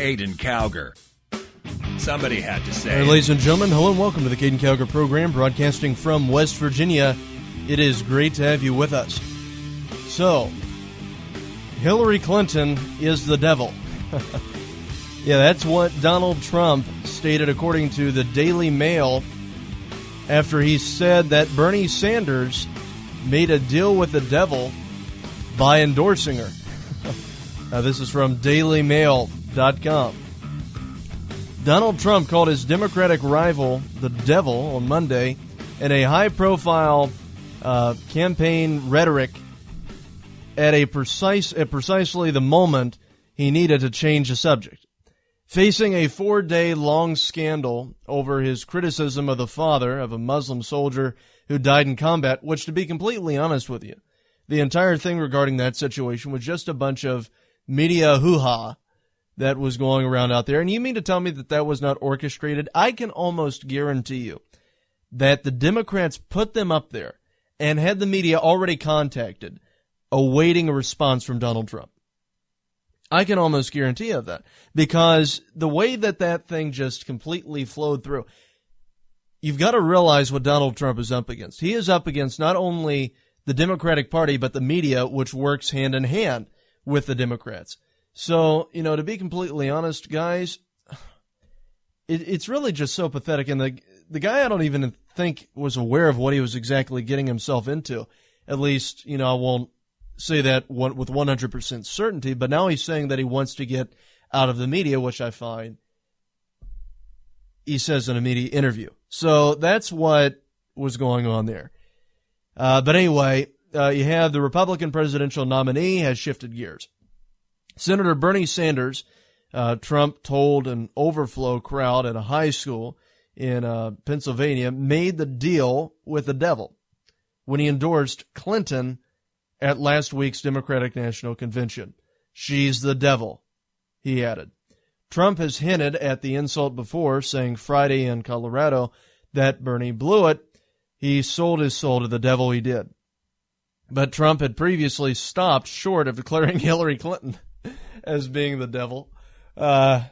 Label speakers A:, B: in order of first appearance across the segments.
A: Caiden Cowger. Somebody had to say.
B: All right, ladies and gentlemen, hello and welcome to the Caiden Cowger program, broadcasting from West Virginia. It is great to have you with us. So, Hillary Clinton is the devil. Yeah, that's what Donald Trump stated according to the Daily Mail after he said that Bernie Sanders made a deal with the devil by endorsing her. Now, this is from dailymail.com. Donald Trump called his Democratic rival the devil on Monday in a high-profile campaign rhetoric at precisely the moment he needed to change the subject. Facing a 4-day-long scandal over his criticism of the father of a Muslim soldier who died in combat, which, to be completely honest with you, the entire thing regarding that situation was just a bunch of media hoo-ha that was going around out there. And you mean to tell me that that was not orchestrated? I can almost guarantee you that the Democrats put them up there and had the media already contacted, awaiting a response from Donald Trump. I can almost guarantee you of that, because the way that that thing just completely flowed through, you've got to realize what Donald Trump is up against. He is up against not only the Democratic Party, but the media, which works hand in hand with the Democrats. So, to be completely honest, guys, it's really just so pathetic. And the guy, I don't even think was aware of what he was exactly getting himself into. At least, I won't say that with 100% certainty, but now he's saying that he wants to get out of the media, which I find he says in a media interview. So that's what was going on there. But anyway, you have the Republican presidential nominee has shifted gears. Senator Bernie Sanders, Trump told an overflow crowd at a high school in Pennsylvania, made the deal with the devil when he endorsed Clinton at last week's Democratic National Convention. She's the devil, he added. Trump has hinted at the insult before, saying Friday in Colorado that Bernie blew it. He sold his soul to the devil, he did. But Trump had previously stopped short of declaring Hillary Clinton as being the devil, and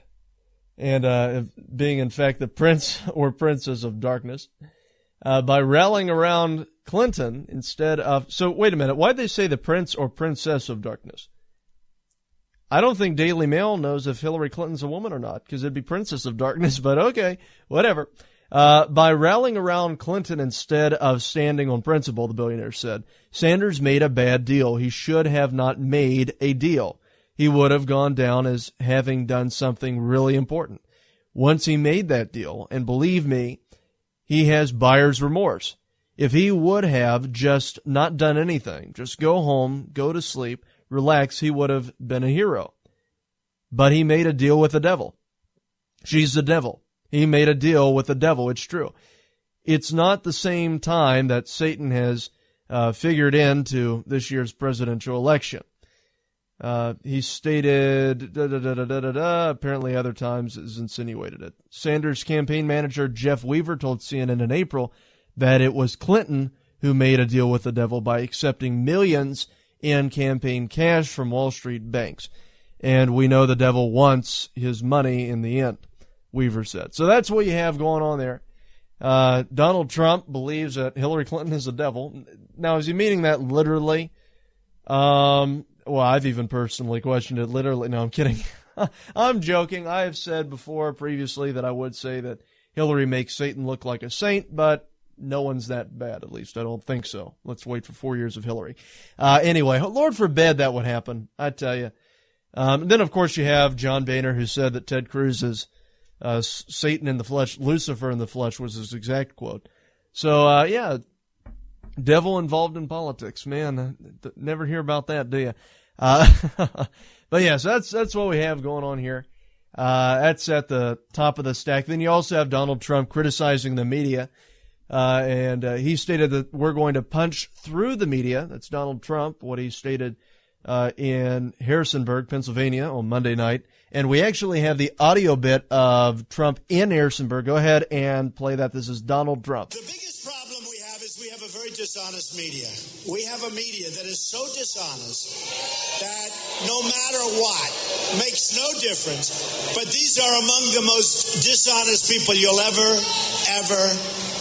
B: being, in fact, the prince or princess of darkness, by rallying around Clinton instead of... So, wait a minute. Why'd they say the prince or princess of darkness? I don't think Daily Mail knows if Hillary Clinton's a woman or not, because it'd be princess of darkness, but okay, whatever. By rallying around Clinton instead of standing on principle, the billionaire said, Sanders made a bad deal. He should have not made a deal. He would have gone down as having done something really important. Once he made that deal, and believe me, he has buyer's remorse. If he would have just not done anything, just go home, go to sleep, relax, he would have been a hero. But he made a deal with the devil. She's the devil. He made a deal with the devil. It's true. It's not the same time that Satan has figured into this year's presidential election. He stated, apparently other times has insinuated it. Sanders' campaign manager Jeff Weaver told CNN in April that it was Clinton who made a deal with the devil by accepting millions in campaign cash from Wall Street banks. And we know the devil wants his money in the end, Weaver said. So that's what you have going on there. Donald Trump believes that Hillary Clinton is the devil. Now, is he meaning that literally? Well, I've even personally questioned it literally. No, I'm kidding. I'm joking. I have said before previously that I would say that Hillary makes Satan look like a saint, but no one's that bad, at least. I don't think so. Let's wait for 4 years of Hillary. Anyway, Lord forbid that would happen, I tell you. Then, of course, you have John Boehner, who said that Ted Cruz is Satan in the flesh, Lucifer in the flesh was his exact quote. So, yeah, devil involved in politics. Man, never hear about that, do you? But yeah, so that's what we have going on here. That's at the top of the stack. Then you also have Donald Trump criticizing the media. And he stated that we're going to punch through the media. That's Donald Trump, what he stated in Harrisonburg, Pennsylvania on Monday night. And we actually have the audio bit of Trump in Harrisonburg. Go ahead and play that. This is Donald Trump.
C: The biggest problem we have is we have a very dishonest media. We have a media that is so dishonest that no matter what. Makes no difference. But these are among the most dishonest people you'll ever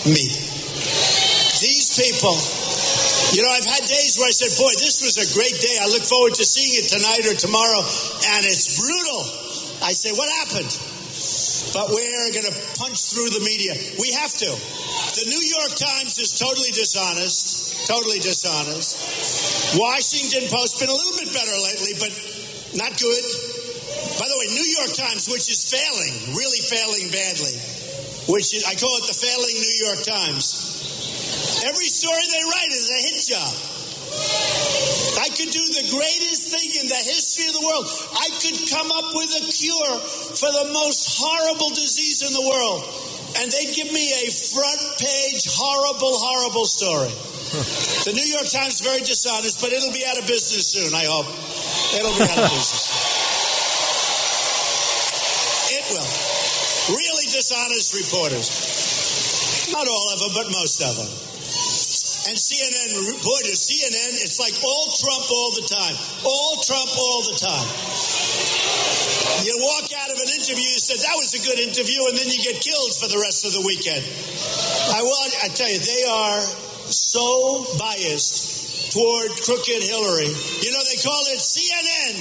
C: meet. These people, you know, I've had days where I said, boy, this was a great day. I look forward to seeing it tonight or tomorrow, and it's brutal. I say, what happened? But we're going to punch through the media. We have to. The New York Times is totally dishonest. Totally dishonest. Washington Post been a little bit better lately, but not good. By the way, New York Times, which is failing, really failing badly, which is, I call it the failing New York Times. Every story they write is a hit job. I could do the greatest thing in the history of the world. I could come up with a cure for the most horrible disease in the world. And they'd give me a front page horrible story. The New York Times is very dishonest, but it'll be out of business soon, I hope. It'll be out of business. It will. Really dishonest reporters. Not all of them, but most of them. And CNN, boy, to CNN, it's like all Trump all the time. All Trump all the time. You walk out of an interview, you said, that was a good interview, and then you get killed for the rest of the weekend. I tell you, they are so biased toward crooked Hillary. You know, they call it CNN,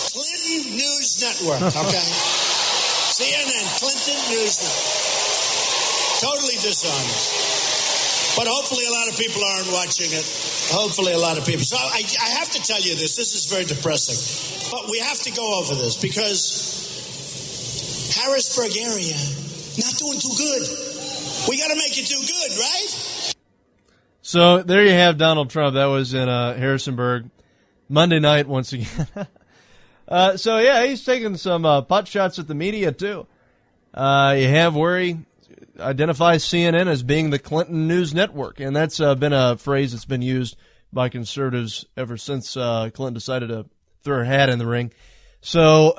C: Clinton News Network, okay? CNN, Clinton News Network. Totally dishonest. But hopefully a lot of people aren't watching it. Hopefully a lot of people. So I have to tell you this. This is very depressing. But we have to go over this because Harrisburg area, not doing too good. We got to make it do good, right?
B: So there you have Donald Trump. That was in Harrisonburg Monday night once again. So, yeah, he's taking some pot shots at the media, too. You have where he identifies CNN as being the Clinton News Network, and that's been a phrase that's been used by conservatives ever since Clinton decided to throw her hat in the ring. So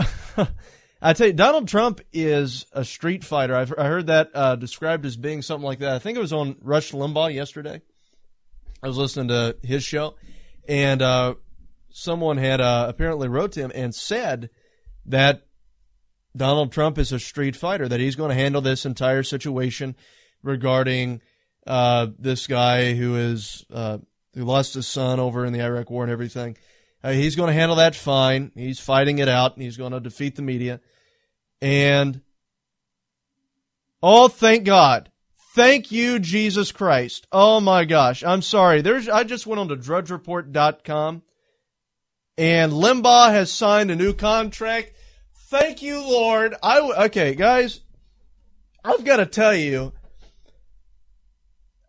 B: I tell you, Donald Trump is a street fighter. I heard that described as being something like that. I think it was on Rush Limbaugh yesterday. I was listening to his show, and someone had apparently wrote to him and said that Donald Trump is a street fighter, that he's going to handle this entire situation regarding this guy who lost his son over in the Iraq War and everything. He's going to handle that fine. He's fighting it out, and he's going to defeat the media. And, oh, thank God. Thank you, Jesus Christ. Oh, my gosh. I'm sorry. I just went on to drudgereport.com, and Limbaugh has signed a new contract. Thank you, Lord. Okay, guys, I've got to tell you,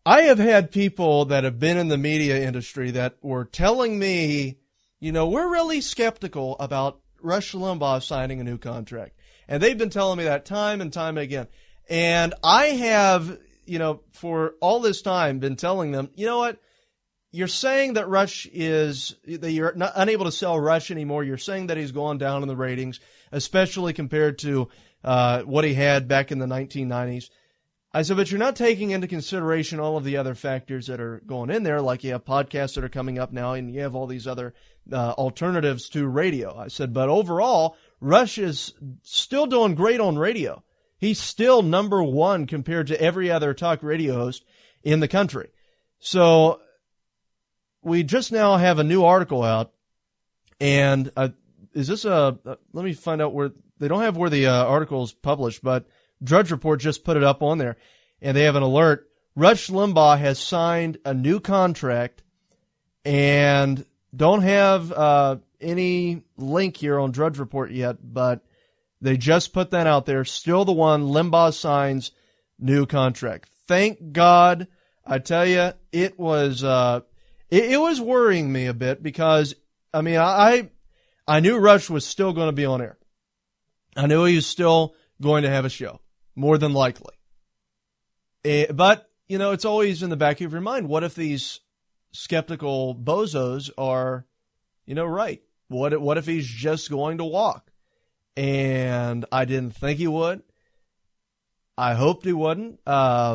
B: I have had people that have been in the media industry that were telling me, you know, we're really skeptical about Rush Limbaugh signing a new contract. And they've been telling me that time and time again. And I have, you know, for all this time been telling them, you know what? You're saying that that you're not unable to sell Rush anymore. You're saying that he's gone down in the ratings, especially compared to what he had back in the 1990s. I said, but you're not taking into consideration all of the other factors that are going in there, like you have podcasts that are coming up now, and you have all these other alternatives to radio. I said, but overall, Rush is still doing great on radio. He's still number one compared to every other talk radio host in the country. So we just now have a new article out, and is this let me find out where, they don't have where the article is published, but Drudge Report just put it up on there, and they have an alert. Rush Limbaugh has signed a new contract, and don't have any link here on Drudge Report yet, but they just put that out there. Still the one, Limbaugh signs new contract. Thank God. I tell you, it was it was worrying me a bit because, I mean, I knew Rush was still going to be on air. I knew he was still going to have a show, more than likely. But, you know, it's always in the back of your mind, what if these skeptical bozos are, you know, right? What if he's just going to walk? And I didn't think he would. I hoped he wouldn't. But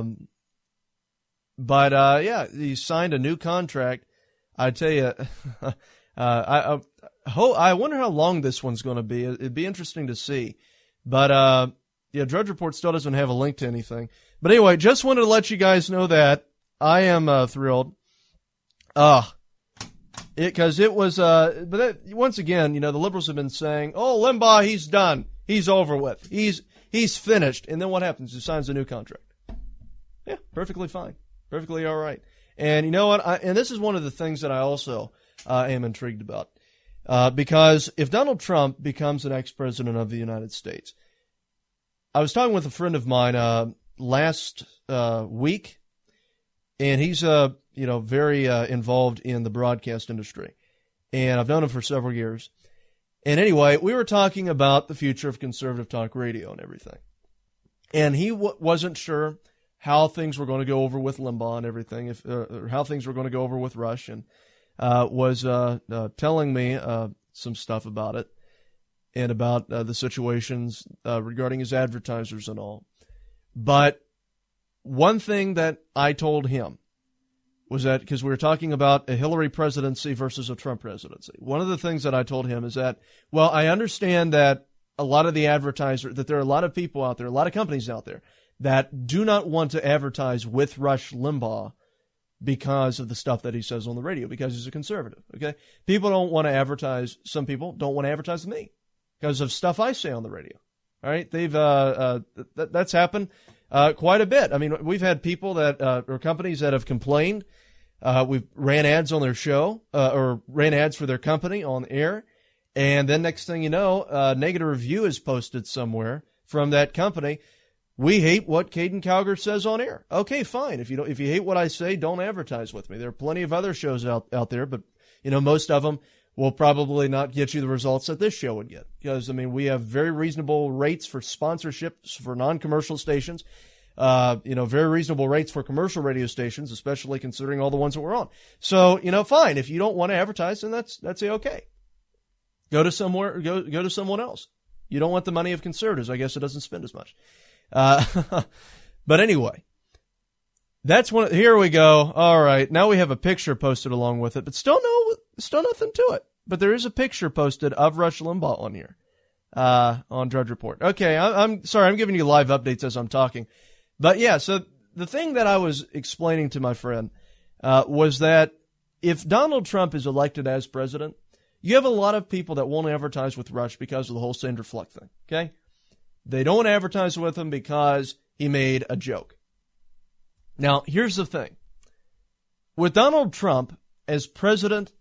B: yeah, he signed a new contract. I tell you, I I wonder how long this one's going to be. It'd be interesting to see. But, Drudge Report still doesn't have a link to anything. But anyway, just wanted to let you guys know that I am thrilled. Because it was, but that, once again, the liberals have been saying, oh, Limbaugh, he's done. He's over with. He's finished. And then what happens? He signs a new contract. Yeah, perfectly fine. Perfectly all right. And you know what? And this is one of the things that I also am intrigued about. Because if Donald Trump becomes the next president of the United States, I was talking with a friend of mine last week, and he's very involved in the broadcast industry, and I've known him for several years. And anyway, we were talking about the future of conservative talk radio and everything, and he wasn't sure how things were going to go over with Limbaugh and everything, or how things were going to go over with Rush, and was telling me some stuff about it and about the situations regarding his advertisers and all. But one thing that I told him was that, because we were talking about a Hillary presidency versus a Trump presidency, one of the things that I told him is that, well, I understand that a lot of the advertisers, that there are a lot of people out there, a lot of companies out there that do not want to advertise with Rush Limbaugh because of the stuff that he says on the radio, because he's a conservative, okay? People don't want to advertise, some people don't want to advertise with me because of stuff I say on the radio, all right? That's happened quite a bit. I mean, we've had people that, or companies that have complained. We've ran ads on their show, or ran ads for their company on air. And then next thing you know, a negative review is posted somewhere from that company. We hate what Caiden Cowger says on air. Okay, fine. If you hate what I say, don't advertise with me. There are plenty of other shows out there, but most of them will probably not get you the results that this show would get. Because, we have very reasonable rates for sponsorships for non-commercial stations. Very reasonable rates for commercial radio stations, especially considering all the ones that we're on. So, fine. If you don't want to advertise, then that's okay. Go to someone else. You don't want the money of conservatives. I guess it doesn't spend as much. But anyway, that's one. Here we go. All right. Now we have a picture posted along with it, but still nothing to it. But there is a picture posted of Rush Limbaugh on here, on Drudge Report. Okay. I'm sorry. I'm giving you live updates as I'm talking. But yeah, so the thing that I was explaining to my friend, was that if Donald Trump is elected as president, you have a lot of people that won't advertise with Rush because of the whole Sandra Fluck thing. Okay. They don't advertise with him because he made a joke. Now, here's the thing. With Donald Trump as president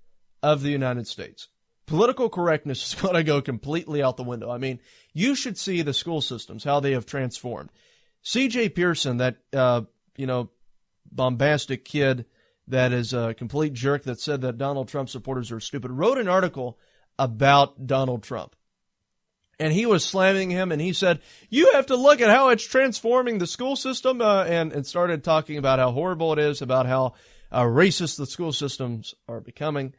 B: of the United States, political correctness is going to go completely out the window. I mean, you should see the school systems, how they have transformed. C.J. Pearson, that, bombastic kid that is a complete jerk that said that Donald Trump supporters are stupid, wrote an article about Donald Trump. And he was slamming him, and he said, you have to look at how it's transforming the school system, and started talking about how horrible it is, about how racist the school systems are becoming.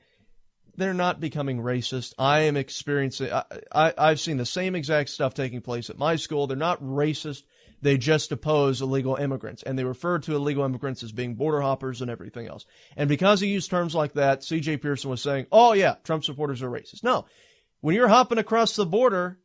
B: They're not becoming racist. I am experiencing, I've seen the same exact stuff taking place at my school. They're not racist. They just oppose illegal immigrants, and they refer to illegal immigrants as being border hoppers and everything else. And because he used terms like that, C.J. Pearson was saying, oh yeah, Trump supporters are racist. No, when you're hopping across the border,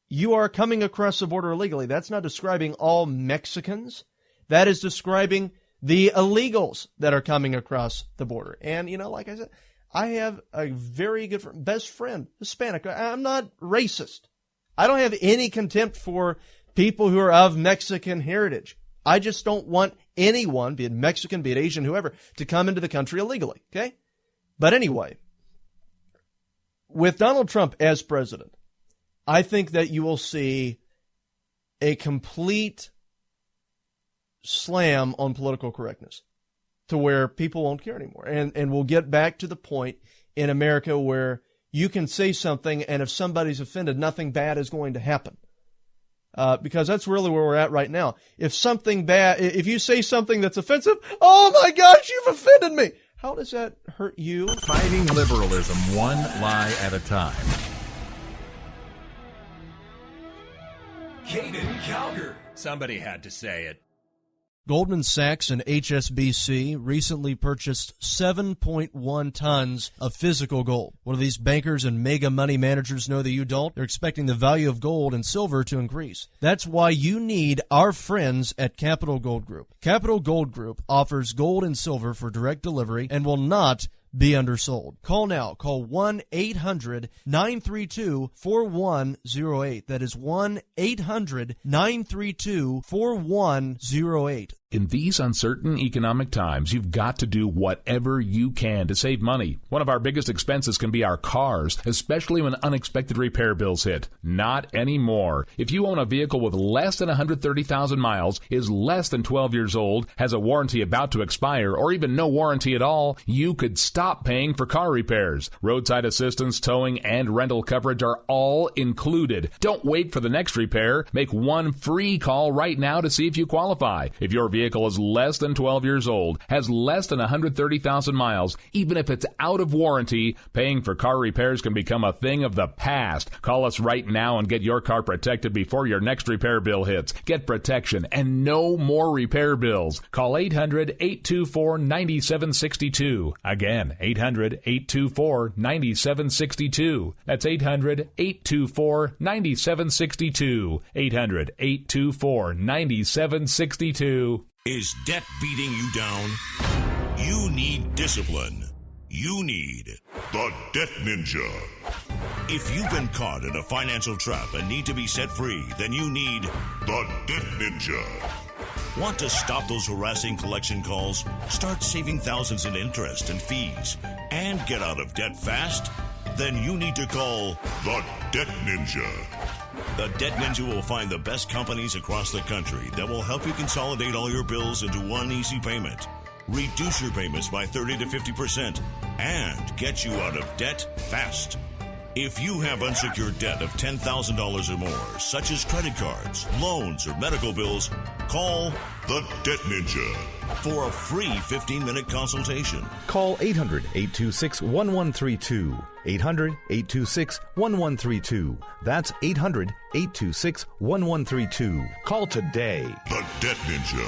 B: you are coming across the border illegally. That's not describing all Mexicans. That is describing the illegals that are coming across the border. And, like I said, I have a very good best friend, Hispanic. I'm not racist. I don't have any contempt for people who are of Mexican heritage. I just don't want anyone, be it Mexican, be it Asian, whoever, to come into the country illegally. Okay? But anyway, with Donald Trump as president, I think that you will see a complete slam on political correctness to where people won't care anymore. And we'll get back to the point in America where you can say something, and if somebody's offended, nothing bad is going to happen. Because that's really where we're at right now. If you say something that's offensive, oh my gosh, you've offended me. How does that hurt you?
D: Fighting liberalism one lie at a time.
A: Caiden Cowger. Somebody had to say it.
B: Goldman Sachs and HSBC recently purchased 7.1 tons of physical gold. What do these bankers and mega money managers know that you don't? They're expecting the value of gold and silver to increase. That's why you need our friends at Capital Gold Group. Capital Gold Group offers gold and silver for direct delivery and will not be undersold. Call now. Call 1-800-932-4108. That is 1-800-932-4108.
E: In these uncertain economic times, you've got to do whatever you can to save money. One of our biggest expenses can be our cars, especially when unexpected repair bills hit. Not anymore. If you own a vehicle with less than 130,000 miles, is less than 12 years old, has a warranty about to expire, or even no warranty at all, you could stop paying for car repairs. Roadside assistance, towing, and rental coverage are all included. Don't wait for the next repair. Make one free call right now to see if you qualify. If your vehicle is less than 12 years old, has less than 130,000 miles, even if it's out of warranty, paying for car repairs can become a thing of the past. Call us right now and get your car protected before your next repair bill hits. Get protection and no more repair bills. Call 800-824-9762. Again, 800-824-9762. That's 800-824-9762. 800-824-9762.
F: Is debt beating you down? You need discipline. You need the Debt Ninja. If you've been caught in a financial trap and need to be set free, then you need the Debt Ninja. Want to stop those harassing collection calls, start saving thousands in interest and fees, and get out of debt fast? Then you need to call the Debt Ninja. The Debt Ninja will find the best companies across the country that will help you consolidate all your bills into one easy payment, reduce your payments by 30 to 50%, and get you out of debt fast. If you have unsecured debt of $10,000 or more, such as credit cards, loans, or medical bills, call the Debt Ninja for a free 15-minute consultation.
G: Call 800-826-1132. 800-826-1132. That's 800-826-1132. Call today.
F: The Debt Ninja.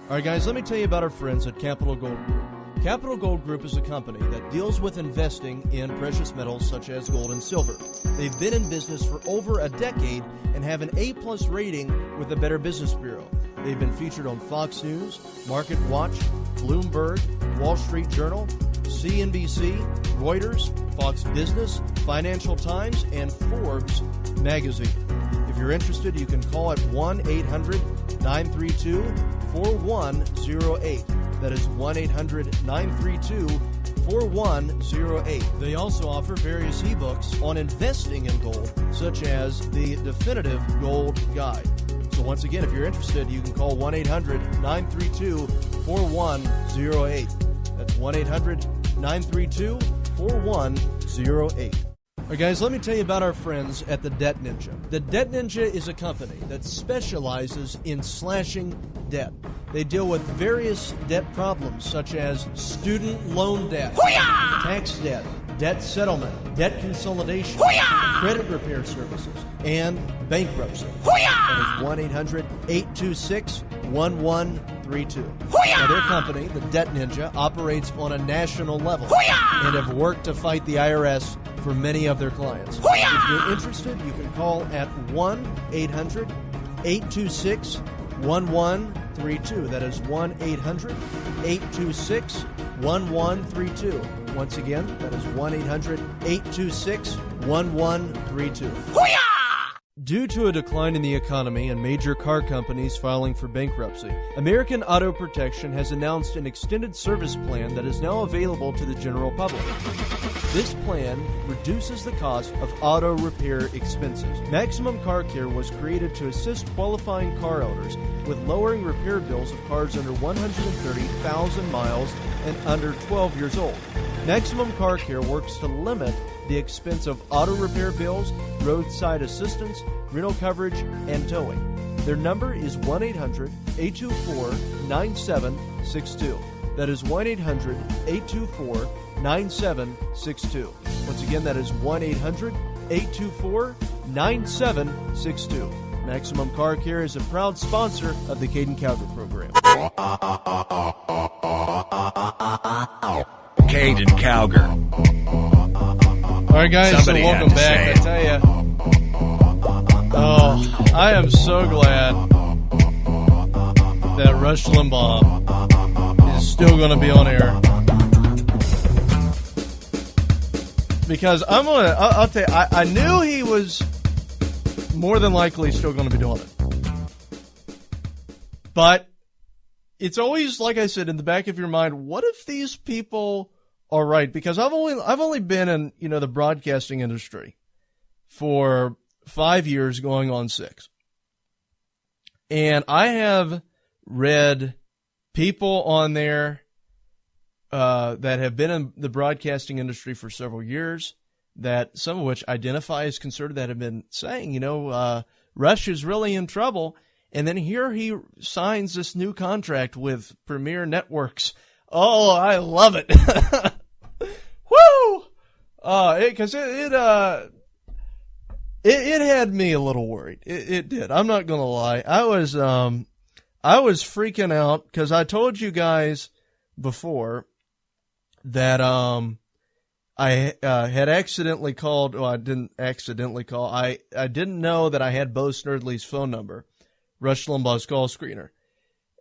B: All right, guys, let me tell you about our friends at Capital Gold Group. Capital Gold Group is a company that deals with investing in precious metals such as gold and silver. They've been in business for over a decade and have an A-plus rating with the Better Business Bureau. They've been featured on Fox News, Market Watch, Bloomberg, Wall Street Journal, CNBC, Reuters, Fox Business, Financial Times, and Forbes magazine. If you're interested, you can call at 1-800-932-4108. That is 1-800-932-4108. They also offer various ebooks on investing in gold, such as the Definitive Gold Guide. So once again, if you're interested, you can call 1-800-932-4108. That's 1-800-932-4108. All right, guys, let me tell you about our friends at the Debt Ninja. The Debt Ninja is a company that specializes in slashing debt. They deal with various debt problems such as student loan debt, tax debt, debt settlement, debt consolidation, credit repair services, and bankruptcy. That is 1-800-826-1132. Now, their company, the Debt Ninja, operates on a national level and have worked to fight the IRS for many of their clients. If you're interested, you can call at 1-800-826-1132. That is 1-800-826-1132. Once again, that is 1-800-826-1132. Due to a decline in the economy and major car companies filing for bankruptcy, American Auto Protection has announced an extended service plan that is now available to the general public. This plan reduces the cost of auto repair expenses. Maximum Car Care was created to assist qualifying car owners with lowering repair bills of cars under 130,000 miles and under 12 years old. Maximum Car Care works to limit the expense of auto repair bills, roadside assistance, rental coverage, and towing. Their number is 1-800-824-9762. That is 1-800-824-9762. Once again, that is 1-800-824-9762. Maximum Car Care is a proud sponsor of the Caiden Cowger program.
A: Caiden Cowger.
B: All right, guys,
A: Somebody
B: so
A: had
B: welcome
A: to
B: back.
A: say
B: I
A: it.
B: tell you, I am so glad that Rush Limbaugh is still going to be on air. Because I'll tell you, I knew he was more than likely still going to be doing it. But it's always, like I said, in the back of your mind, what if these people are right? Because I've only been in, the broadcasting industry for 5 years, going on 6. And I have read people on there that have been in the broadcasting industry for several years, that some of which identify as conservative, that have been saying, Rush is really in trouble. And then here he signs this new contract with Premier Networks. Oh, I love it. Woo! Because it had me a little worried. It did. I'm not going to lie. I was freaking out because I told you guys before that I had accidentally called. Well, I didn't accidentally call. I didn't know that I had Bo Snerdley's phone number, Rush Limbaugh's call screener,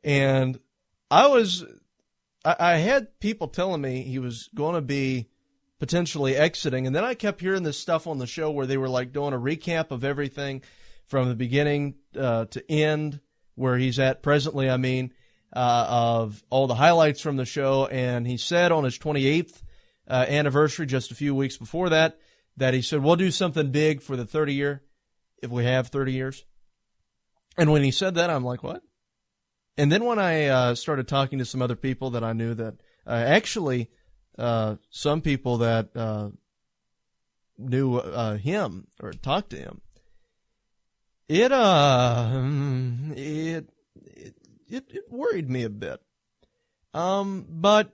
B: and I had people telling me he was going to be potentially exiting, and then I kept hearing this stuff on the show where they were like doing a recap of everything from the beginning to end, where he's at presently. I mean. Of all the highlights from the show, and he said on his 28th anniversary, just a few weeks before that he said, we'll do something big for the 30 year, if we have 30 years. And when he said that, I'm like, what? And then when I started talking to some other people that I knew, that some people that knew him or talked to him, it worried me a bit. But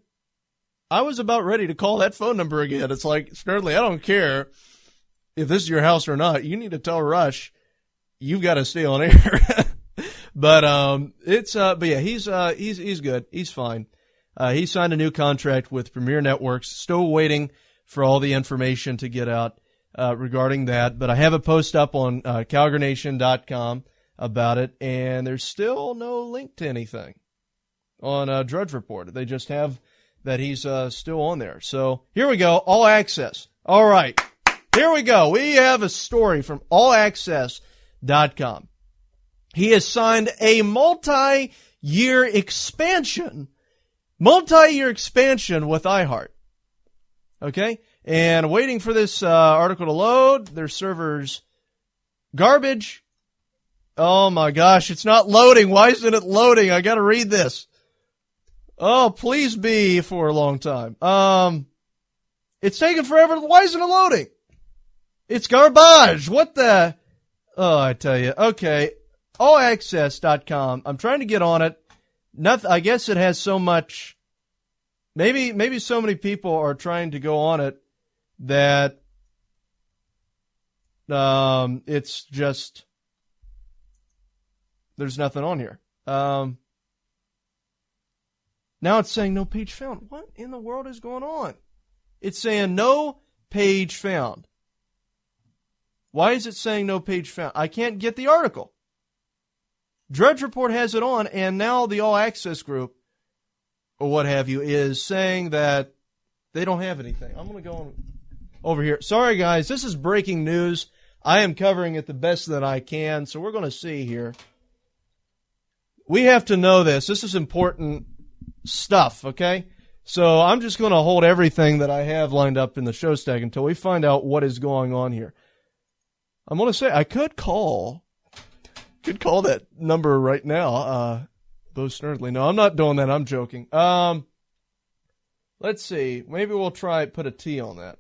B: I was about ready to call that phone number again. It's like, Snerdley, I don't care if this is your house or not. You need to tell Rush you've got to stay on air. But yeah, he's good. He's fine. He signed a new contract with Premier Networks. Still waiting for all the information to get out regarding that. But I have a post up on CowgerNation.com about it, and there's still no link to anything on Drudge Report. They just have that he's still on there. So here we go, All Access. All right, here we go. We have a story from allaccess.com. He has signed a multi-year expansion with iHeart. Okay, and waiting for this article to load. Their server's garbage. Oh my gosh, it's not loading. Why isn't it loading? I gotta read this. Oh, please be for a long time. It's taking forever. Why isn't it loading? It's garbage. What the? Oh, I tell you. Okay. Allaccess.com. I'm trying to get on it. Nothing. I guess it has so much. Maybe so many people are trying to go on it that it's just. There's nothing on here. Now it's saying no page found. What in the world is going on? It's saying no page found. Why is it saying no page found? I can't get the article. Drudge Report has it on, and now the All Access group, or what have you, is saying that they don't have anything. I'm going to go over here. Sorry, guys. This is breaking news. I am covering it the best that I can, so we're going to see here. We have to know this. This is important stuff, okay? So I'm just going to hold everything that I have lined up in the show stack until we find out what is going on here. I'm going to say I could call that number right now. Bo Snerdley. No, I'm not doing that. I'm joking. Let's see. Maybe we'll put a T on that.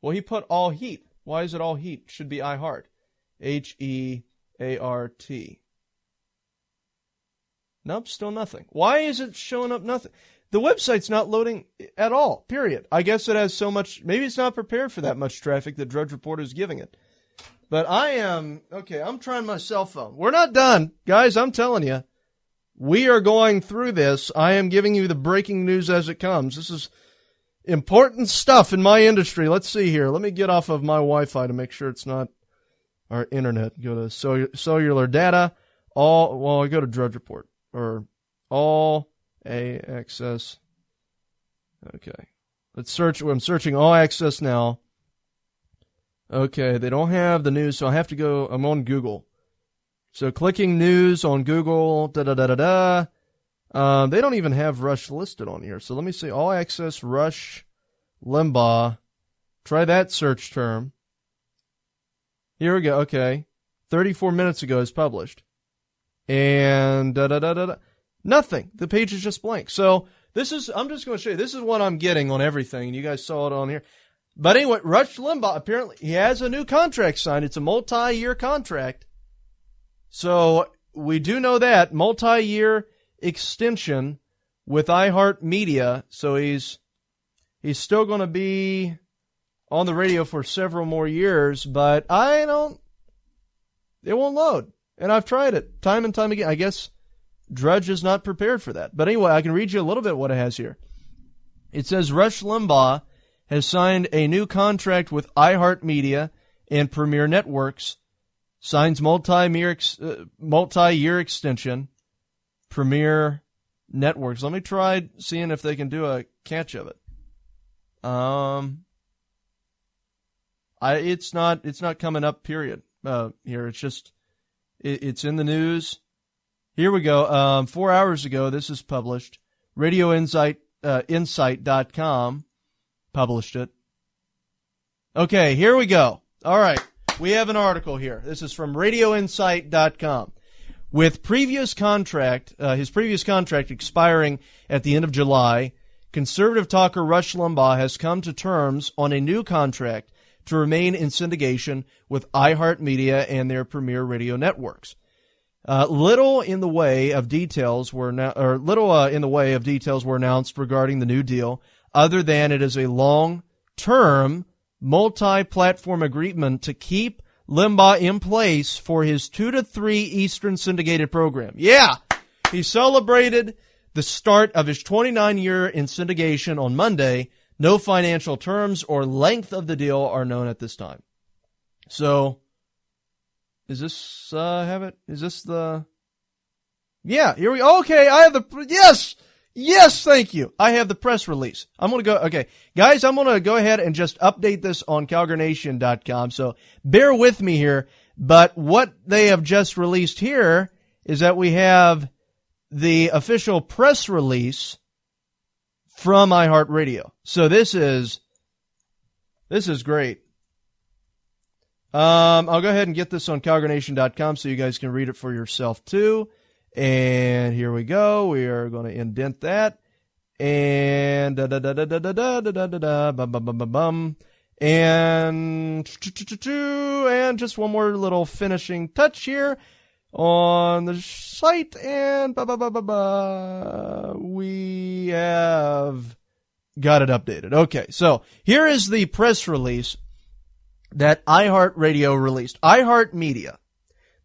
B: Well, he put all heat. Why is it all heat? Should be iHeart. Heart. Nope, still nothing. Why is it showing up nothing? The website's not loading at all, period. I guess it has so much, maybe it's not prepared for that much traffic that Drudge Report is giving it. But I am, okay, I'm trying my cell phone. We're not done. Guys, I'm telling you. We are going through this. I am giving you the breaking news as it comes. This is important stuff in my industry. Let's see here. Let me get off of my Wi-Fi to make sure it's not our internet. Go to cellular data. I go to Drudge Report. Or all access. Okay. Let's search. I'm searching all access now. Okay, they don't have the news, so I have to go. I'm on Google. So clicking news on Google, They don't even have Rush listed on here. So let me see. All access Rush Limbaugh. Try that search term. Here we go. Okay. 34 minutes ago is published. And nothing. The page is just blank. So I'm just going to show you. This is what I'm getting on everything. And you guys saw it on here. But anyway, Rush Limbaugh, apparently, he has a new contract signed. It's a multi-year contract. So we do know that. Multi-year extension with iHeartMedia. So he's still going to be on the radio for several more years, but it won't load. And I've tried it time and time again. I guess Drudge is not prepared for that. But anyway, I can read you a little bit what it has here. It says Rush Limbaugh has signed a new contract with iHeartMedia and Premier Networks. Signs multi-year extension. Premier Networks. Let me try seeing if they can do a catch of it. It's not coming up. Period. Here it's just it's in the news. Here we go. 4 hours ago, this is published. Insight.com published it. Okay, here we go. All right. We have an article here. This is from RadioInsight.com. With his previous contract expiring at the end of July, conservative talker Rush Limbaugh has come to terms on a new contract to remain in syndication with iHeartMedia and their premier radio networks. Little in the way of details were announced regarding the new deal, other than it is a long-term multi-platform agreement to keep Limbaugh in place for his 2 to 3 Eastern syndicated program. Yeah, he celebrated the start of his 29-year in syndication on Monday. No financial terms or length of the deal are known at this time. So, is this Is this the? Yeah, here we go. Okay, I have the Yes, thank you. I have the press release. I'm going to go, okay. Guys, I'm going to go ahead and just update this on CowgerNation.com, so bear with me here. But what they have just released here is that we have the official press release from iHeartRadio. So this is great. I'll go ahead and get this on CowgerNation.com so you guys can read it for yourself too. And here we go. We are going to indent that. And and just one more little finishing touch here on the site. And we have got it updated. Okay, so here is the press release that iHeartRadio released. iHeartMedia,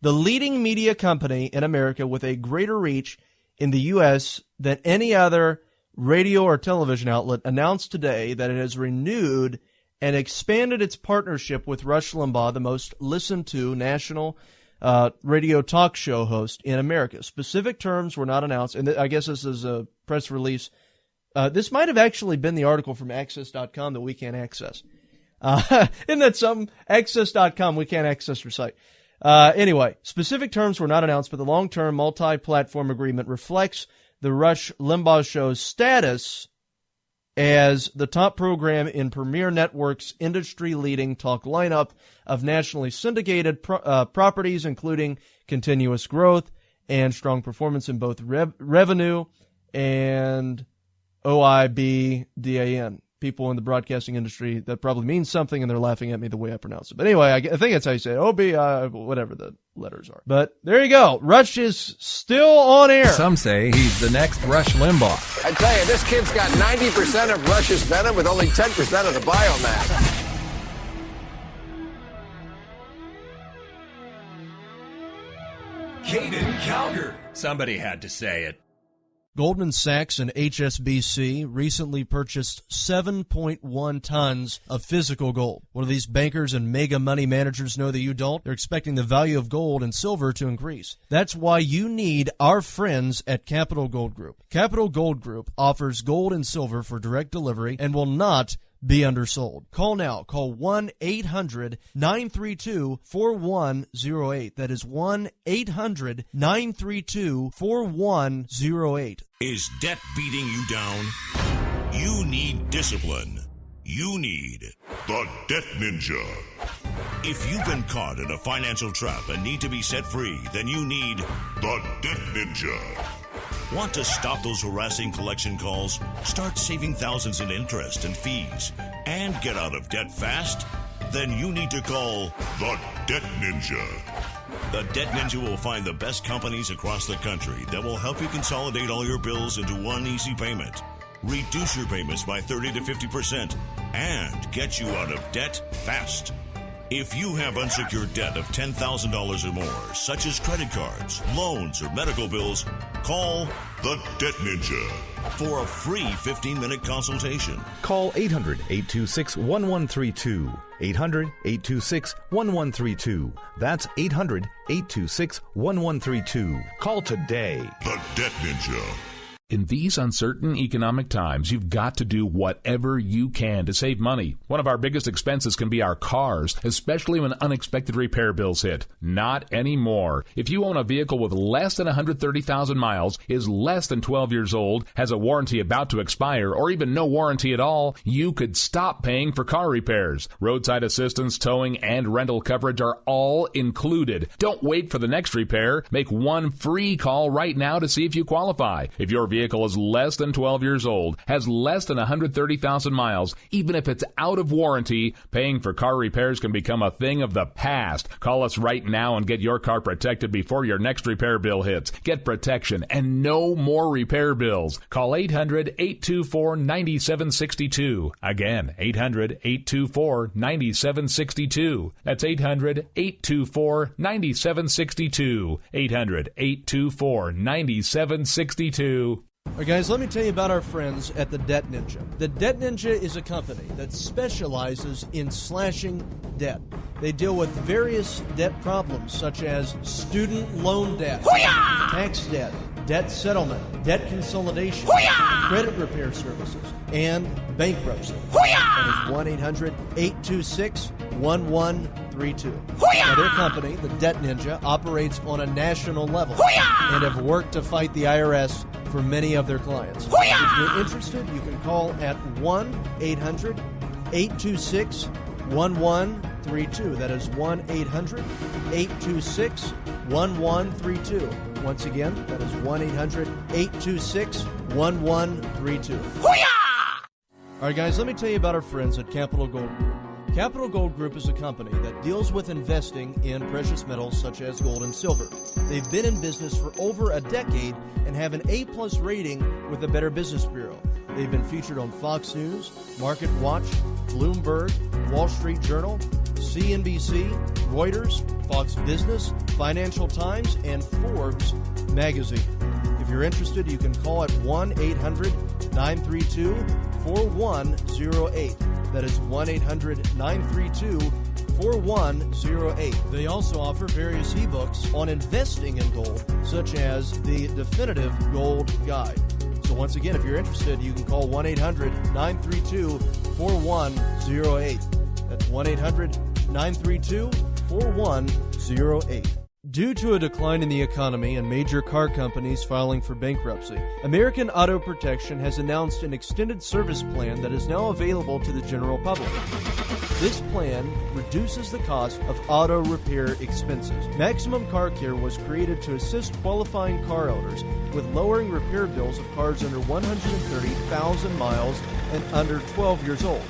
B: the leading media company in America with a greater reach in the U.S. than any other radio or television outlet, announced today that it has renewed and expanded its partnership with Rush Limbaugh, the most listened to national radio talk show host in America. Specific terms were not announced, and I guess this is a press release. This might have actually been the article from Access.com that we can't access. Isn't that something? Access.com, we can't access your site. Anyway, specific terms were not announced, but the long-term multi-platform agreement reflects the Rush Limbaugh show's status as the top program in Premier Network's industry-leading talk lineup of nationally syndicated properties, including continuous growth and strong performance in both revenue and OIBDAN. People in the broadcasting industry, that probably means something, and they're laughing at me the way I pronounce it. But anyway, I think that's how you say it. Whatever the letters are. But there you go. Rush is still on air.
D: Some say he's the next Rush Limbaugh.
H: I tell you, this kid's got 90% of Rush's venom with only 10% of the biomass.
A: Somebody had to say it.
B: Goldman Sachs and HSBC recently purchased 7.1 tons of physical gold. What do these bankers and mega money managers know that you don't? They're expecting the value of gold and silver to increase. That's why you need our friends at Capital Gold Group. Capital Gold Group offers gold and silver for direct delivery and will not be undersold. Call now. Call 1-800-932-4108. That is 1-800-932-4108.
F: Is debt beating you down? You need discipline. You need the Debt Ninja. If you've been caught in a financial trap and need to be set free, then you need the Debt Ninja. Want to stop those harassing collection calls, start saving thousands in interest and fees, and get out of debt fast? Then you need to call the Debt Ninja. The Debt Ninja will find the best companies across the country that will help you consolidate all your bills into one easy payment, reduce your payments by 30 to 50%, and get you out of debt fast. If you have unsecured debt of $10,000 or more, such as credit cards, loans, or medical bills, call the Debt Ninja for a free 15-minute consultation.
G: Call 800-826-1132. 800-826-1132. That's 800-826-1132. Call today.
F: The Debt Ninja.
E: In these uncertain economic times, you've got to do whatever you can to save money. One of our biggest expenses can be our cars, especially when unexpected repair bills hit. Not anymore. If you own a vehicle with less than 130,000 miles, is less than 12 years old, has a warranty about to expire, or even no warranty at all, you could stop paying for car repairs. Roadside assistance, towing, and rental coverage are all included. Don't wait for the next repair. Make one free call right now to see if you qualify. If your vehicle is less than 12 years old, has less than 130,000 miles, even if it's out of warranty, paying for car repairs can become a thing of the past. Call us right now and get your car protected before your next repair bill hits. Get protection and no more repair bills. Call 800-824-9762. Again, 800-824-9762. That's 800-824-9762. 800-824-9762.
B: All right, guys, let me tell you about our friends at the Debt Ninja. The Debt Ninja is a company that specializes in slashing debt. They deal with various debt problems such as student loan debt, tax debt, debt settlement, debt consolidation, credit repair services, and bankruptcy. That is 1-800-826-1132. Now, their company, the Debt Ninja, operates on a national level and have worked to fight the IRS for many of their clients. If you're interested, you can call at 1-800-826-1132. That is 1-800-826-1132. Once again, that is 1-800-826-1132. All right, guys, let me tell you about our friends at Capital Gold Group. Capital Gold Group is a company that deals with investing in precious metals such as gold and silver. They've been in business for over a decade and have an A-plus rating with the Better Business Bureau. They've been featured on Fox News, Market Watch, Bloomberg, Wall Street Journal, CNBC, Reuters, Fox Business, Financial Times, and Forbes magazine. If you're interested, you can call at 1-800-932-4108. That is 1-800-932-4108. They also offer various ebooks on investing in gold, such as the Definitive Gold Guide. So once again, if you're interested, you can call 1-800-932-4108. That's 1-800-932-4108. Due to a decline in the economy and major car companies filing for bankruptcy, American Auto Protection has announced an extended service plan that is now available to the general public. This plan reduces the cost of auto repair expenses. Maximum Car Care was created to assist qualifying car owners with lowering repair bills of cars under 130,000 miles and under 12 years old.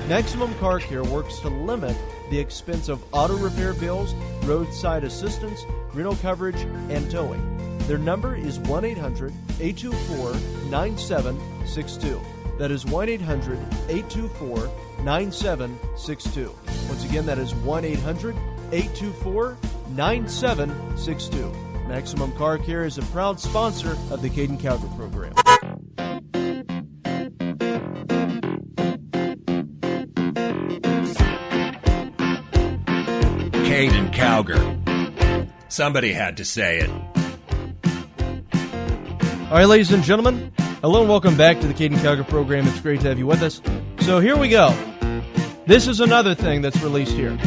B: Maximum Car Care works to limit the expense of auto repair bills, roadside assistance, rental coverage, and towing. Their number is 1-800-824-9762. That is 1-800-824-9762. Once again, that is 1-800-824-9762. Maximum Car Care is a proud sponsor of the Caiden Cowger program.
A: Caiden Cowger. Somebody had to say it.
B: All right, ladies and gentlemen, hello and welcome back to the Caiden Cowger program. It's great to have you with us. So here we go. This is another thing that's released here.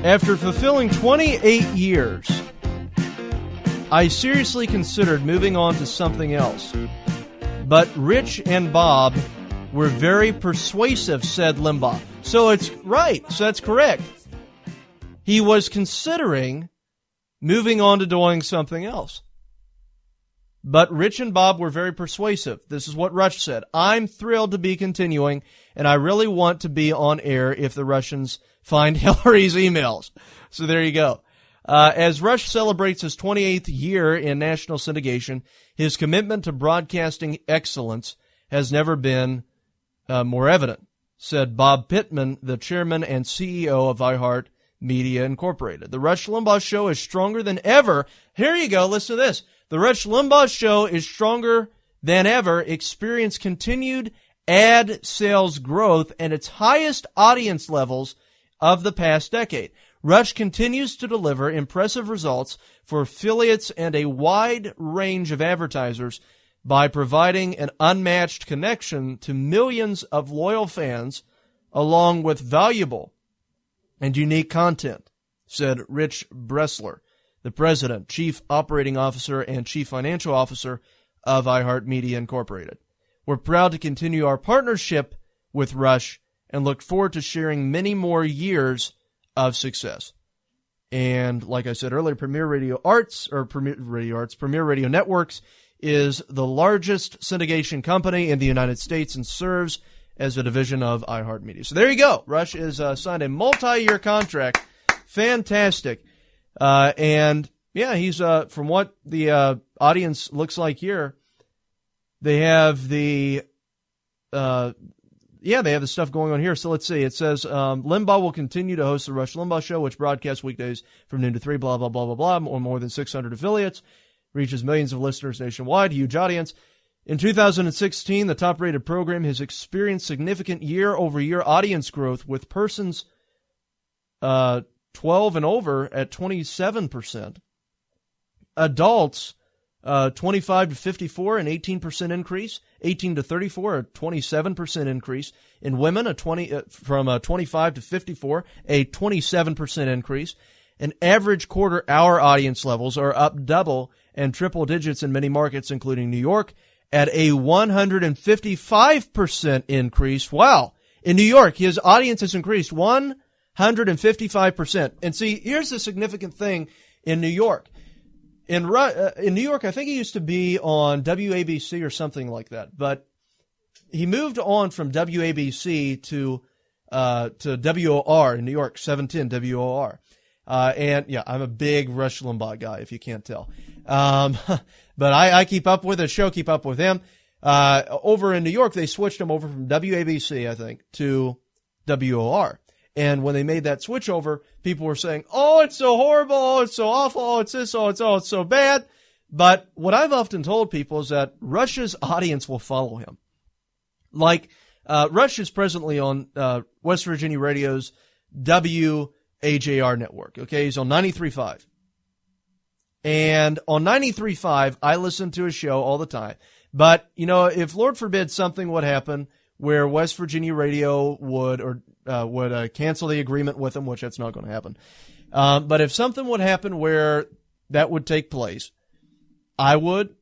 B: After fulfilling 28 years, I seriously considered moving on to something else. But Rich and Bob were very persuasive, said Limbaugh. So it's right. So that's correct. He was considering moving on to doing something else. But Rich and Bob were very persuasive. This is what Rush said. I'm thrilled to be continuing, and I really want to be on air if the Russians find Hillary's emails. So there you go. As Rush celebrates his 28th year in national syndication, his commitment to broadcasting excellence has never been more evident, said Bob Pittman, the chairman and CEO of iHeart Media Incorporated. The Rush Limbaugh Show is stronger than ever. Here you go. Listen to this. The Rush Limbaugh Show is stronger than ever, experienced continued ad sales growth and its highest audience levels of the past decade. Rush continues to deliver impressive results for affiliates and a wide range of advertisers by providing an unmatched connection to millions of loyal fans along with valuable and unique content, said Rich Bressler, the president, chief operating officer, and chief financial officer of iHeart Media Incorporated. We're proud to continue our partnership with Rush and look forward to sharing many more years of success. And like I said earlier, Premier Radio Networks is the largest syndication company in the United States and serves as a division of iHeart Media. So there you go. Rush is signed a multi-year contract. Fantastic. And yeah, he's, from what the, audience looks like here, they have the stuff going on here. So let's see. It says, Limbaugh will continue to host the Rush Limbaugh Show, which broadcasts weekdays from noon to 3, blah, blah, blah, blah, blah, or more than 600 affiliates, reaches millions of listeners nationwide, huge audience. In 2016, the top-rated program has experienced significant year-over-year audience growth, with persons 12 and over at 27%. Adults 25 to 54, an 18% increase. 18 to 34, a 27% increase. In women, from 25 to 54, a 27% increase. And average quarter-hour audience levels are up double and triple digits in many markets, including New York, at a 155% increase. Wow. In New York, his audience has increased 155%. And see, here's the significant thing in New York. In New York, I think he used to be on WABC or something like that, but he moved on from WABC to WOR in New York, 710 WOR. And yeah, I'm a big Rush Limbaugh guy, if you can't tell. But I keep up with the show, keep up with him. Over in New York, they switched him over from WABC, I think, to WOR. And when they made that switch over, people were saying, oh, it's so horrible, oh, it's so awful, oh, it's this, oh, it's so bad. But what I've often told people is that Rush's audience will follow him. Like, Rush is presently on West Virginia Radio's WAJR network. Okay, he's on 93.5. And on 93.5, I listen to his show all the time. But, you know, if Lord forbid something would happen where West Virginia Radio would cancel the agreement with him, which that's not going to happen. But if something would happen where that would take place, I would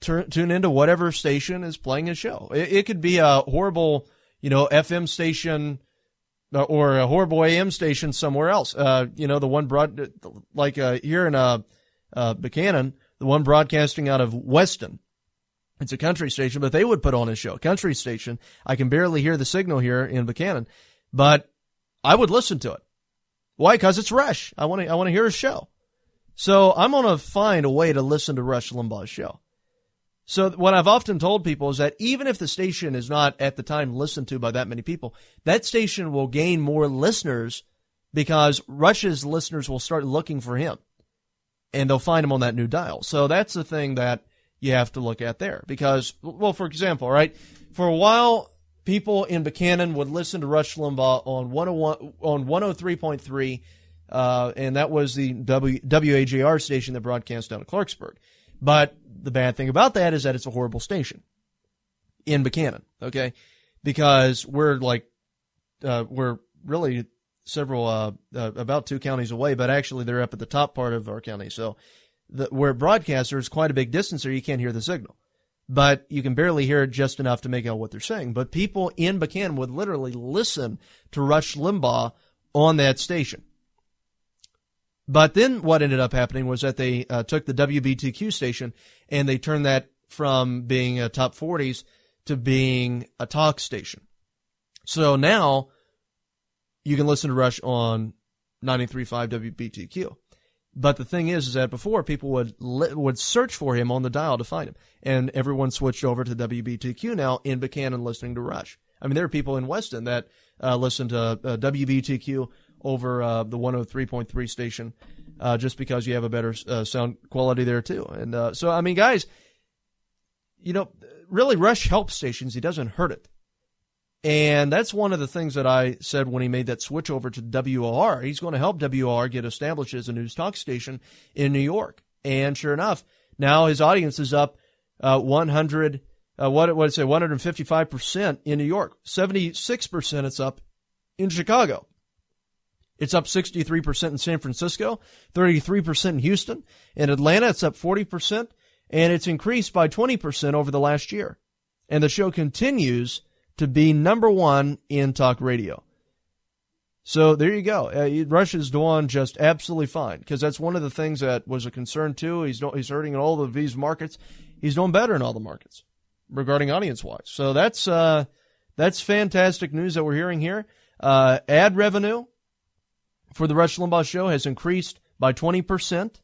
B: tune into whatever station is playing his show. It could be a horrible, FM station or a horrible AM station somewhere else. The one here in Buchanan, the one broadcasting out of Weston. It's a country station, but they would put on his show. Country station. I can barely hear the signal here in Buchanan, but I would listen to it. Why? Because it's Rush. I want to hear his show. So I'm going to find a way to listen to Rush Limbaugh's show. So what I've often told people is that even if the station is not at the time listened to by that many people, that station will gain more listeners because Rush's listeners will start looking for him. and they'll find him on that new dial. So that's the thing that you have to look at there. Because, well, for example, right, for a while, people in Buchanan would listen to Rush Limbaugh on 103.3, and that was the WAJR station that broadcast out of Clarksburg. But the bad thing about that is that it's a horrible station in Buchanan, okay? Because we're really several, about 2 counties away, but actually they're up at the top part of our county. So where it broadcasts, there's quite a big distance there, you can't hear the signal. But you can barely hear it just enough to make out what they're saying. But people in Buchanan would literally listen to Rush Limbaugh on that station. But then what ended up happening was that they took the WBTQ station and they turned that from being a top 40s to being a talk station. So now you can listen to Rush on 93.5 WBTQ. But the thing is that before people would search for him on the dial to find him, and everyone switched over to WBTQ now in Buchanan listening to Rush. I mean, there are people in Weston that listen to WBTQ over the 103.3 station just because you have a better sound quality there too. And so, I mean, guys, really Rush helps stations. He doesn't hurt it. And that's one of the things that I said when he made that switch over to WOR. He's going to help WOR get established as a news talk station in New York. And sure enough, now his audience is up 155% in New York. 76% it's up in Chicago. It's up 63% in San Francisco, 33% in Houston. In Atlanta, it's up 40%, and it's increased by 20% over the last year. And the show continues to be number 1 in talk radio. So there you go. Rush is doing just absolutely fine, because that's one of the things that was a concern too. He's hurting in all of these markets. He's doing better in all the markets regarding audience-wise. So that's fantastic news that we're hearing here. Ad revenue for the Rush Limbaugh show has increased by 20%.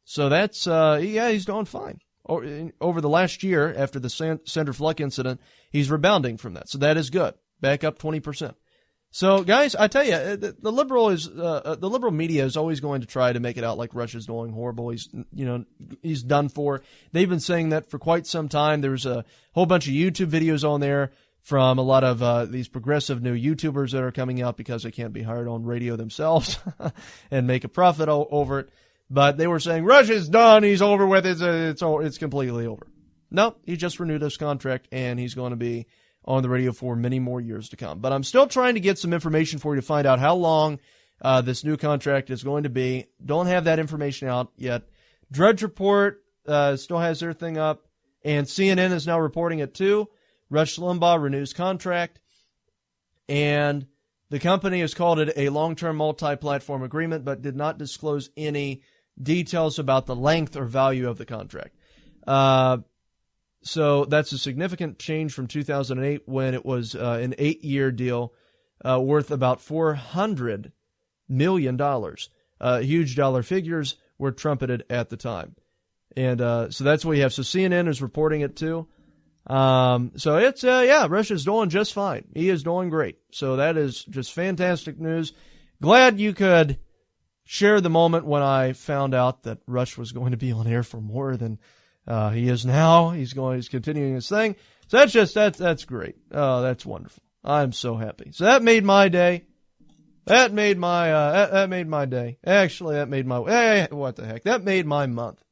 B: So that's, he's doing fine. Over the last year, after the Sandra Fluck incident, he's rebounding from that. So that is good. Back up 20%. So, guys, I tell you, the liberal media is always going to try to make it out like Rush is doing horrible. He's done for. They've been saying that for quite some time. There's a whole bunch of YouTube videos on there from a lot of these progressive new YouTubers that are coming out because they can't be hired on radio themselves and make a profit over it. But they were saying, Rush is done, he's over with it, it's completely over. No, he just renewed his contract, and he's going to be on the radio for many more years to come. But I'm still trying to get some information for you to find out how long this new contract is going to be. Don't have that information out yet. Drudge Report still has their thing up, and CNN is now reporting it too. Rush Limbaugh renews contract, and the company has called it a long-term multi-platform agreement, but did not disclose any details about the length or value of the contract. So that's a significant change from 2008 when it was an 8-year deal worth about $400 million. Huge dollar figures were trumpeted at the time. And so that's what we have. So CNN is reporting it too. So it's, Rush is doing just fine. He is doing great. So that is just fantastic news. Glad you could share the moment when I found out that Rush was going to be on air for more than he is now. He's continuing his thing. So that's great. Oh, that's wonderful. I'm so happy. So that made my day. That made my day. Actually, that made what the heck? That made my month.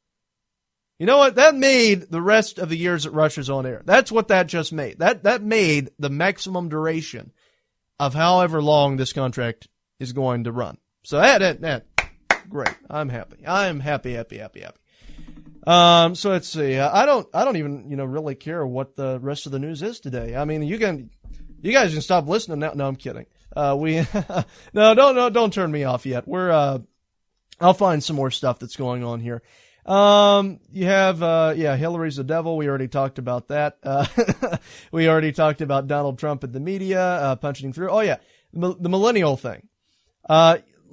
B: You know what? That made the rest of the years that Rush is on air. That's what that just made. That made the maximum duration of however long this contract is going to run. So that great. I'm happy. I'm happy. So let's see. I don't even, really care what the rest of the news is today. I mean, you guys can stop listening now. No, I'm kidding. No, don't turn me off yet. I'll find some more stuff that's going on here. You have, Hillary's the devil. We already talked about that. We already talked about Donald Trump and the media, punching through. Oh yeah. The millennial thing.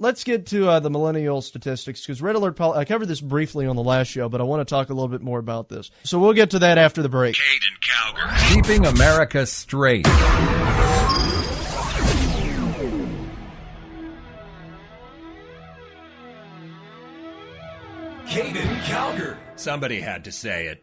B: Let's get to the millennial statistics, because Red Alert I covered this briefly on the last show, but I want to talk a little bit more about this. So we'll get to that after the break.
F: Caiden Cowger.
D: Keeping America straight.
A: Cowger. Somebody had to say it.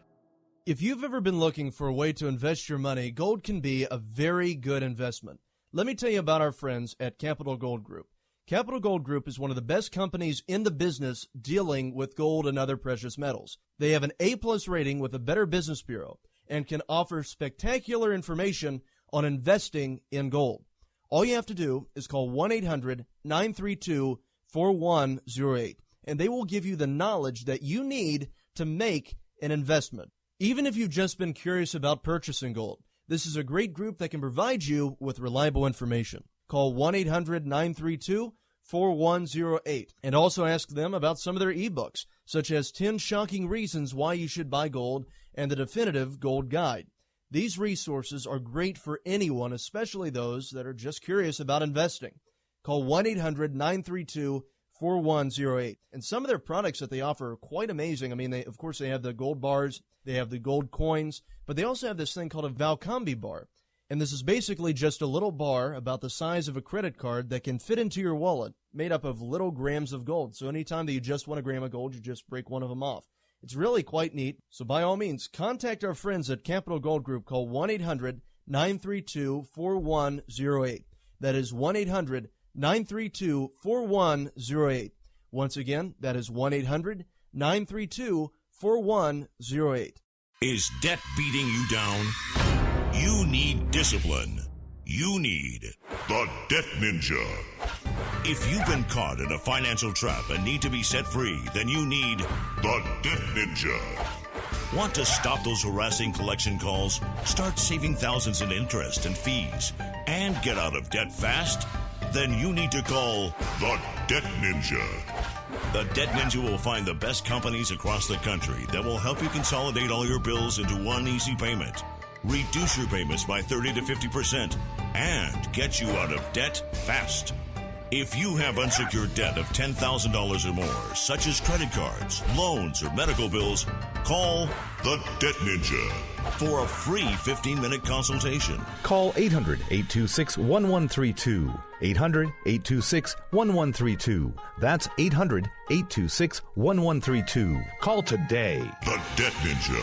B: If you've ever been looking for a way to invest your money, gold can be a very good investment. Let me tell you about our friends at Capital Gold Group. Capital Gold Group is one of the best companies in the business dealing with gold and other precious metals. They have an A-plus rating with the Better Business Bureau and can offer spectacular information on investing in gold. All you have to do is call 1-800-932-4108, and they will give you the knowledge that you need to make an investment. Even if you've just been curious about purchasing gold, this is a great group that can provide you with reliable information. Call 1-800-932-4108 and also ask them about some of their ebooks, such as 10 Shocking Reasons Why You Should Buy Gold and the Definitive Gold Guide. These resources are great for anyone, especially those that are just curious about investing. Call 1-800-932-4108. And some of their products that they offer are quite amazing. I mean, they have the gold bars, they have the gold coins, but they also have this thing called a Valcambi bar. And this is basically just a little bar about the size of a credit card that can fit into your wallet, made up of little grams of gold. So anytime that you just want a gram of gold, you just break one of them off. It's really quite neat. So by all means, contact our friends at Capital Gold Group. Call 1-800-932-4108. That is 1-800-932-4108. Once again, that is 1-800-932-4108.
F: Is debt beating you down? You need discipline. You need the Debt Ninja. If you've been caught in a financial trap and need to be set free, then you need the Debt Ninja. Want to stop those harassing collection calls, start saving thousands in interest and fees, and get out of debt fast? Then you need to call the Debt Ninja. The Debt Ninja will find the best companies across the country that will help you consolidate all your bills into one easy payment, reduce your payments by 30 to 50%, and get you out of debt fast. If you have unsecured debt of $10,000 or more, such as credit cards, loans, or medical bills, call the Debt Ninja for a free 15-minute consultation.
G: Call 800-826-1132. 800-826-1132. That's 800-826-1132. Call today.
F: The Debt Ninja.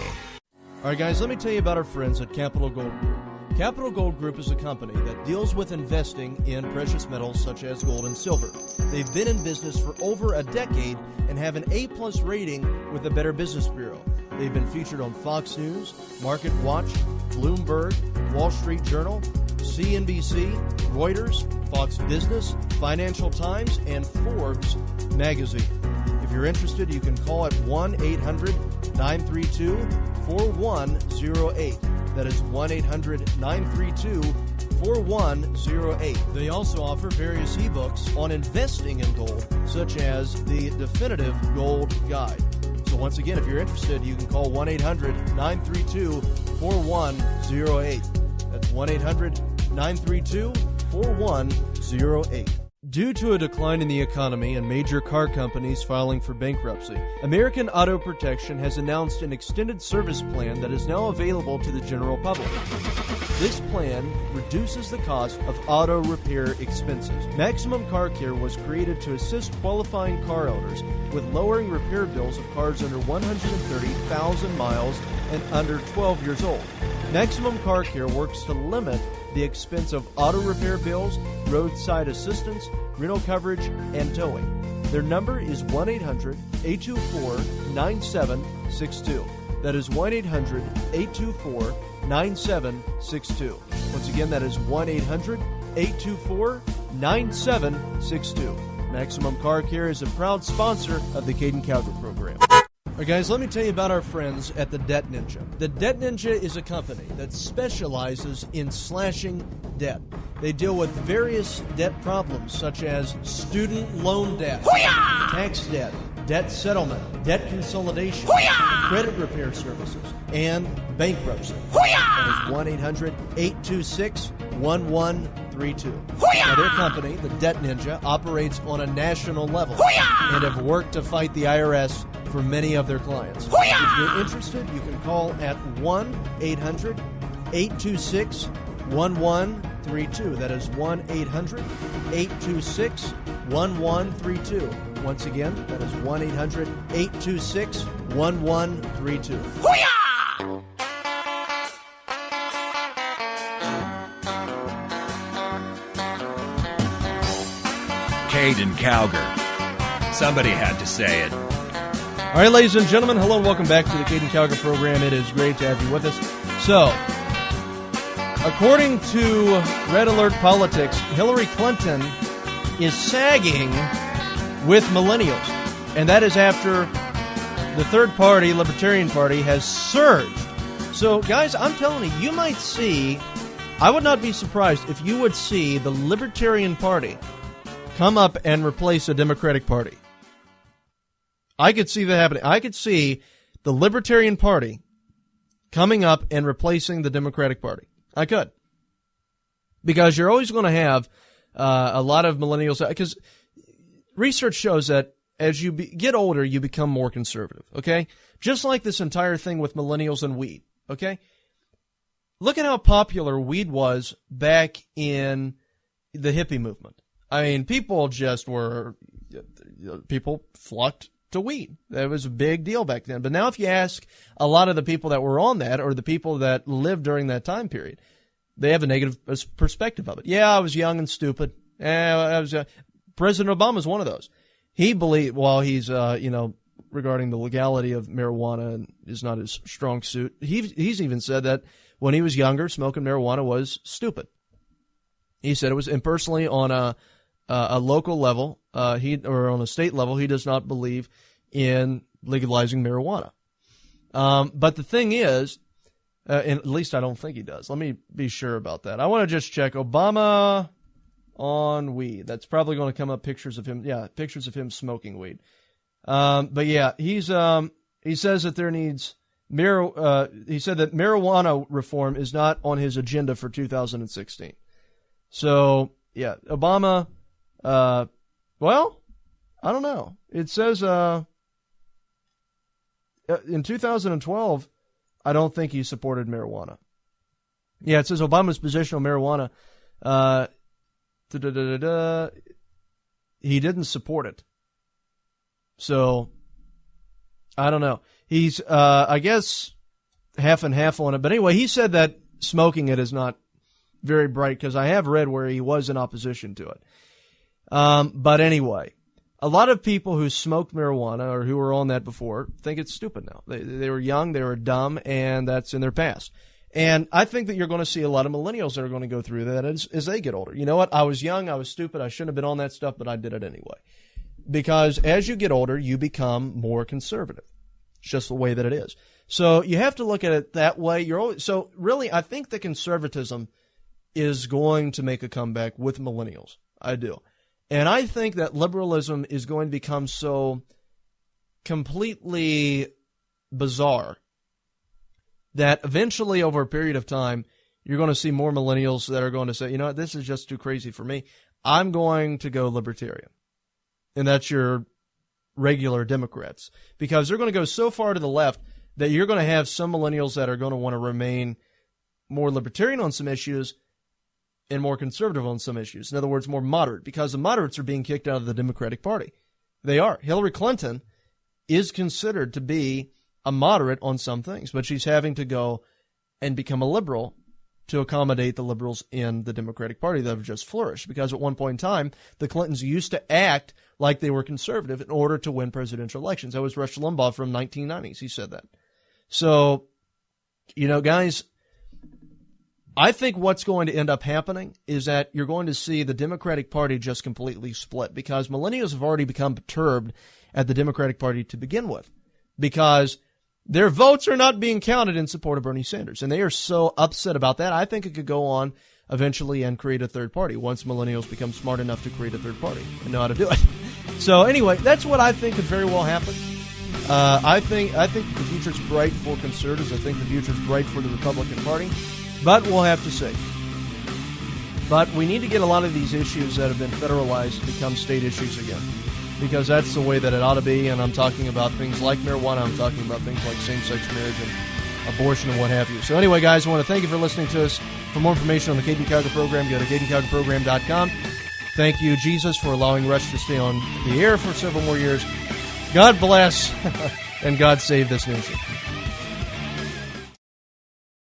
B: All right, guys, let me tell you about our friends at Capital Gold Group. Capital Gold Group is a company that deals with investing in precious metals such as gold and silver. They've been in business for over a decade and have an A-plus rating with the Better Business Bureau. They've been featured on Fox News, Market Watch, Bloomberg, Wall Street Journal, CNBC, Reuters, Fox Business, Financial Times, and Forbes magazine. If you're interested, you can call at 1-800-932-4108. That is 1-800-932-4108. They also offer various ebooks on investing in gold, such as the Definitive Gold Guide. So once again, if you're interested, you can call 1-800-932-4108. That's 1-800-932-4108. Due to a decline in the economy and major car companies filing for bankruptcy, American Auto Protection has announced an extended service plan that is now available to the general public. This plan reduces the cost of auto repair expenses. Maximum Car Care was created to assist qualifying car owners with lowering repair bills of cars under 130,000 miles and under 12 years old. Maximum Car Care works to limit the expense of auto repair bills, roadside assistance, rental coverage, and towing. Their number is 1-800-824-9762. That is 1-800-824-9762. Once again, that is 1-800-824-9762. Maximum Car Care is a proud sponsor of the Caiden Cowger program. All right, guys, let me tell you about our friends at the Debt Ninja. The Debt Ninja is a company that specializes in slashing debt. They deal with various debt problems such as student loan debt, tax debt, debt settlement, debt consolidation, credit repair services, and bankruptcy. That is 1-800-826-1132. Now, their company, the Debt Ninja, operates on a national level and have worked to fight the IRS for many of their clients. If you're interested, you can call at 1-800-826-1132. That is 1-800-826-1132. Once again, that is 1-800-826-1132. 1132.
A: Caiden Cowger. Somebody had to say it.
B: All right, ladies and gentlemen, hello and welcome back to the Caiden Cowger program. It is great to have you with us. So, according to Red Alert Politics, Hillary Clinton is sagging with millennials. And that is after the third party, Libertarian Party, has surged. So, guys, I'm telling you, you might see, I would not be surprised if you would see the Libertarian Party come up and replace the Democratic Party. I could see that happening. I could see the Libertarian Party coming up and replacing the Democratic Party. I could. Because you're always going to have a lot of millennials. Because research shows that as you get older, you become more conservative. Okay? Just like this entire thing with millennials and weed. Okay? Look at how popular weed was back in the hippie movement. I mean, people flocked to weed. That was a big deal back then. But now if you ask a lot of the people that were on that or the people that lived during that time period, they have a negative perspective of it. Yeah, I was young and stupid. President Obama is one of those. He believed, while he's, regarding the legality of marijuana and is not his strong suit, he's even said that when he was younger, smoking marijuana was stupid. He said it was, and personally on a local level, or on a state level, he does not believe in legalizing marijuana. But the thing is, and at least I don't think he does. Let me be sure about that. I want to just check Obama on weed. That's probably going to come up pictures of him. Yeah, pictures of him smoking weed. But yeah, he says that there needs he said that marijuana reform is not on his agenda for 2016. So yeah, Obama. Well, I don't know. It says in 2012, I don't think he supported marijuana. Yeah, it says Obama's position on marijuana. He didn't support it. So, I don't know. He's, I guess, half and half on it. But anyway, he said that smoking it is not very bright, because I have read where he was in opposition to it. But anyway, a lot of people who smoked marijuana or who were on that before think it's stupid now. They were young, they were dumb, and that's in their past. And I think that you're going to see a lot of millennials that are going to go through that as they get older. You know what? I was young, I was stupid, I shouldn't have been on that stuff, but I did it anyway. Because as you get older, you become more conservative. It's just the way that it is. So you have to look at it that way. So really, I think the conservatism is going to make a comeback with millennials. I do. And I think that liberalism is going to become so completely bizarre that eventually, over a period of time, you're going to see more millennials that are going to say, you know what, this is just too crazy for me. I'm going to go libertarian. And that's your regular Democrats. Because they're going to go so far to the left that you're going to have some millennials that are going to want to remain more libertarian on some issues and more conservative on some issues. In other words, more moderate, because the moderates are being kicked out of the Democratic Party. They are. Hillary Clinton is considered to be a moderate on some things, but she's having to go and become a liberal to accommodate the liberals in the Democratic Party that have just flourished. Because at one point in time, the Clintons used to act like they were conservative in order to win presidential elections. That was Rush Limbaugh from 1990s. He said that. So, guys, I think what's going to end up happening is that you're going to see the Democratic Party just completely split, because millennials have already become perturbed at the Democratic Party to begin with, because their votes are not being counted in support of Bernie Sanders, and they are so upset about that. I think it could go on eventually and create a third party once millennials become smart enough to create a third party and know how to do it. So anyway, that's what I think could very well happen. I think the future's bright for conservatives. I think the future's bright for the Republican Party. But we'll have to see. But we need to get a lot of these issues that have been federalized to become state issues again, because that's the way that it ought to be. And I'm talking about things like marijuana. I'm talking about things like same-sex marriage and abortion and what have you. So anyway, guys, I want to thank you for listening to us. For more information on the Caiden Cowger program, go to CaidenCowgerProgram.com. Thank you, Jesus, for allowing Rush to stay on the air for several more years. God bless. and God save this nation.